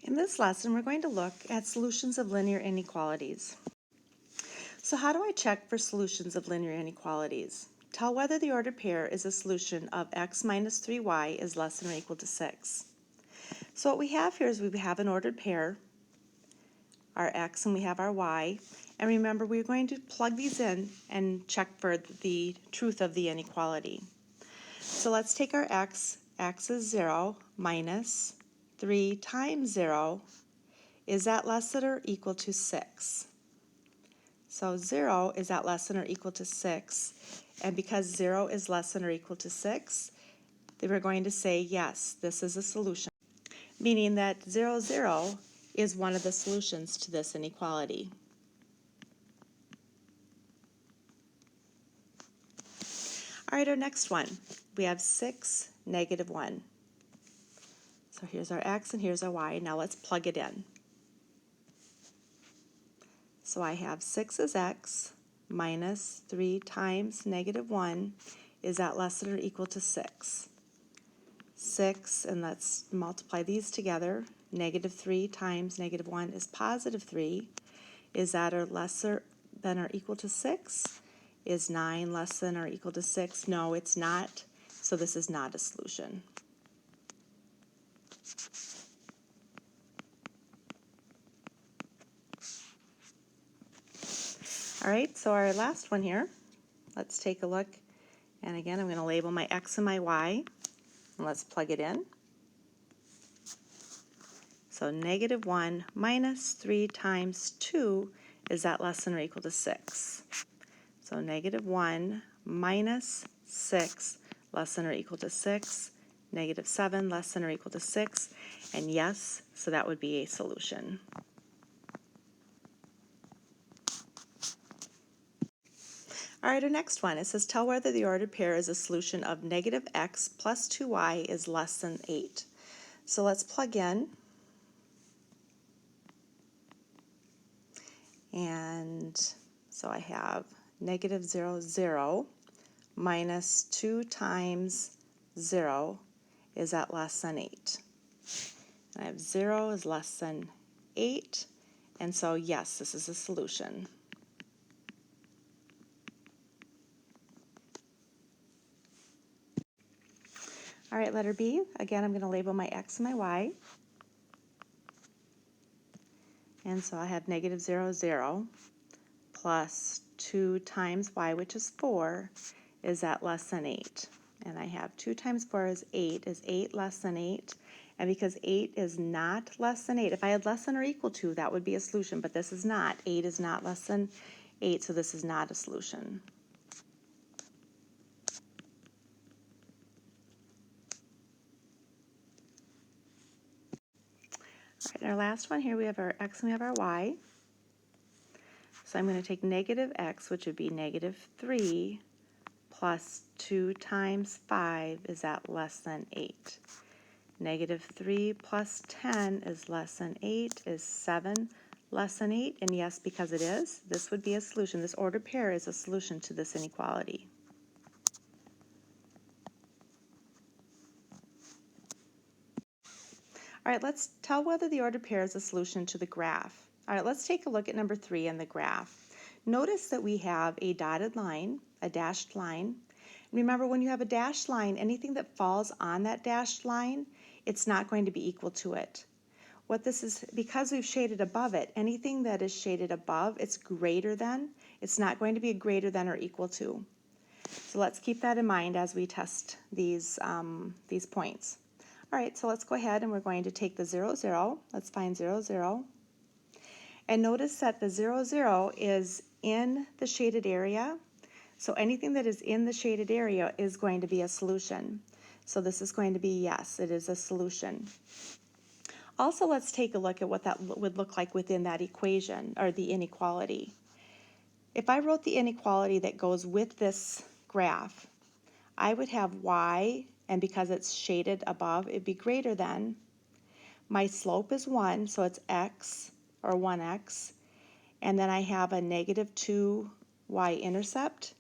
In this lesson, we're going to look at solutions of linear inequalities. So how do I check for solutions of linear inequalities? Tell whether the ordered pair is a solution of x minus 3y is less than or equal to 6. So what we have here is we have an ordered pair, our x and we have our y. And remember, we're going to plug these in and check for the truth of the inequality. So let's take our x. X is 0 minus 3 times 0. Is that less than or equal to 6? So 0 is that less than or equal to 6. And because 0 is less than or equal to 6, then we're going to say yes, this is a solution. Meaning that 0, 0 is one of the solutions to this inequality. All right, our next one. We have 6, negative 1. So here's our x and here's our y. Now let's plug it in. So I have 6 is x minus 3 times negative 1. Is that less than or equal to 6? 6, and let's multiply these together. Negative 3 times negative 1 is positive 3. Is that or lesser than or equal to 6? Is 9 less than or equal to 6? No, it's not. So this is not a solution. All right, so our last one here, let's take a look. And again, I'm going to label my x and my y. And let's plug it in. So negative 1 minus 3 times 2, is that less than or equal to 6? So negative 1 minus 6 less than or equal to 6. Negative 7 less than or equal to 6. And yes, so that would be a solution. All right, our next one, it says tell whether the ordered pair is a solution of negative x plus 2y is less than 8. So let's plug in. And so I have negative 0, 0 minus 2 times 0 is that less than 8. And I have 0 is less than 8, and so yes, this is a solution. All right, letter B. Again, I'm going to label my x and my y. And so I have negative 0, 0 plus 2 times y, which is 4, is that less than 8. And I have 2 times 4 is 8 less than 8? And because 8 is not less than 8, if I had less than or equal to, that would be a solution, but this is not. 8 is not less than 8, so this is not a solution. All right, our last one here, we have our x and we have our y. So I'm going to take negative x, which would be negative 3, plus 2 times 5, is that less than 8? Negative 3 plus 10 is less than 8. Is 7 less than 8? And yes, because it is, this would be a solution. This ordered pair is a solution to this inequality. All right, let's tell whether the ordered pair is a solution to the graph. All right, let's take a look at number 3 in the graph. Notice that we have a dotted line, a dashed line. Remember, when you have a dashed line, anything that falls on that dashed line, it's not going to be equal to it. What this is, because we've shaded above it, anything that is shaded above, it's greater than. It's not going to be a greater than or equal to. So let's keep that in mind as we test these points. All right, so let's go ahead and we're going to take the 0, 0. Let's find 0, 0. And notice that the 0, 0 is in the shaded area. So anything that is in the shaded area is going to be a solution. So this is going to be yes, it is a solution. Also, let's take a look at what that would look like within that equation, or the inequality. If I wrote the inequality that goes with this graph, I would have y, and because it's shaded above, it'd be greater than. My slope is 1, so it's x, or 1x. And then I have a negative 2y intercept.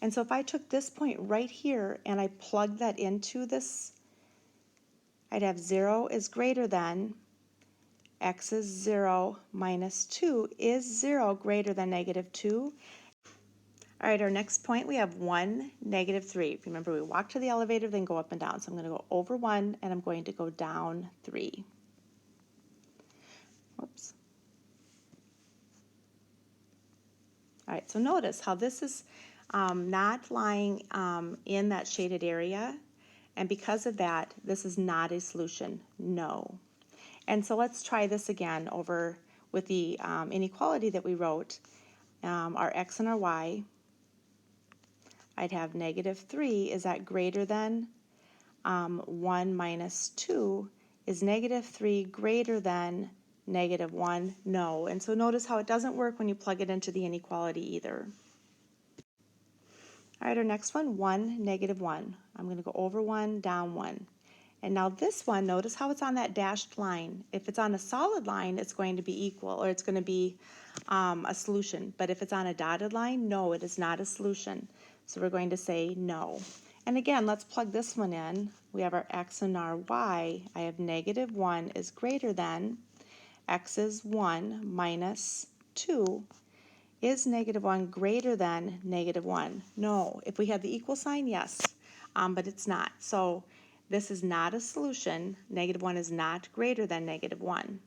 And so if I took this point right here and I plugged that into this, I'd have 0 is greater than, x is 0 minus 2. Is 0 greater than negative 2? All right, our next point, we have 1, negative 3. Remember, we walk to the elevator, then go up and down. So I'm going to go over 1, and I'm going to go down 3. Oops. All right, so notice how this is not lying in that shaded area, and because of that, this is not a solution, no. And so let's try this again over with the inequality that we wrote, our x and our y. I'd have negative 3, is that greater than 1 minus 2? Is negative 3 greater than negative 1? No. And so notice how it doesn't work when you plug it into the inequality either. All right, our next one, 1, negative 1. I'm going to go over 1, down 1. And now this one, notice how it's on that dashed line. If it's on a solid line, it's going to be equal, or it's going to be a solution. But if it's on a dotted line, no, it is not a solution. So we're going to say no. And again, let's plug this one in. We have our x and our y. I have negative 1 is greater than, x is 1 minus 2. Is negative 1 greater than negative 1? No. If we had the equal sign, yes, but it's not. So this is not a solution. Negative 1 is not greater than negative 1.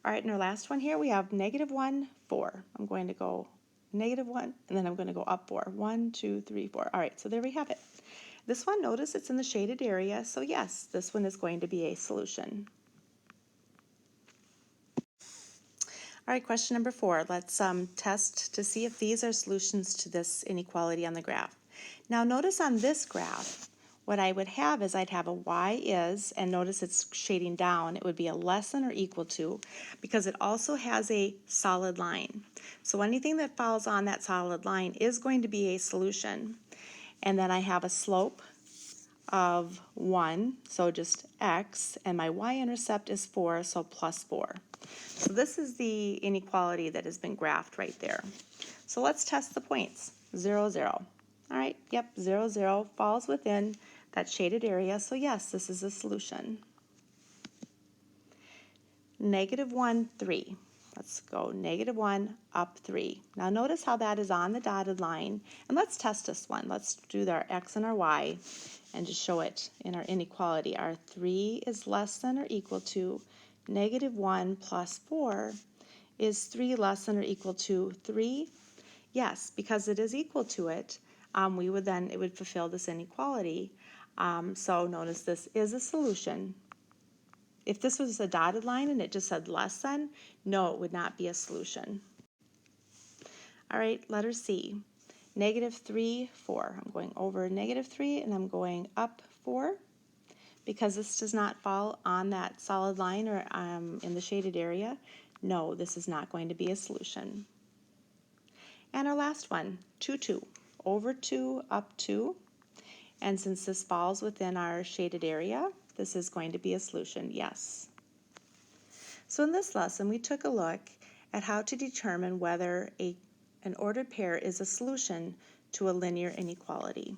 All right, in our last one here, we have negative 1, 4. I'm going to go negative 1, and then I'm going to go up 4. 1, 2, 3, 4. All right, so there we have it. This one, notice it's in the shaded area, so yes, this one is going to be a solution. All right, question number 4. Let's test to see if these are solutions to this inequality on the graph. Now notice on this graph, what I would have is I'd have a y is, and notice it's shading down, it would be a less than or equal to, because it also has a solid line. So anything that falls on that solid line is going to be a solution. And then I have a slope of 1, so just x, and my y-intercept is 4, so plus 4. So this is the inequality that has been graphed right there. So let's test the points. 0, 0. All right, yep, 0, 0 falls within that shaded area, so yes, this is a solution. Negative 1, 3. Let's go negative 1, up 3. Now notice how that is on the dotted line, and let's test this one. Let's do our x and our y and just show it in our inequality. Our 3 is less than or equal to negative 1 plus 4. Is 3 less than or equal to 3? Yes, because it is equal to it, it would fulfill this inequality. So notice this is a solution. If this was a dotted line and it just said less than, no, it would not be a solution. All right, letter C. Negative 3, 4. I'm going over negative 3 and I'm going up 4. Because this does not fall on that solid line or in the shaded area, no, this is not going to be a solution. And our last one, 2, 2. Over 2, up 2. And since this falls within our shaded area, this is going to be a solution, yes. So in this lesson, we took a look at how to determine whether an ordered pair is a solution to a linear inequality.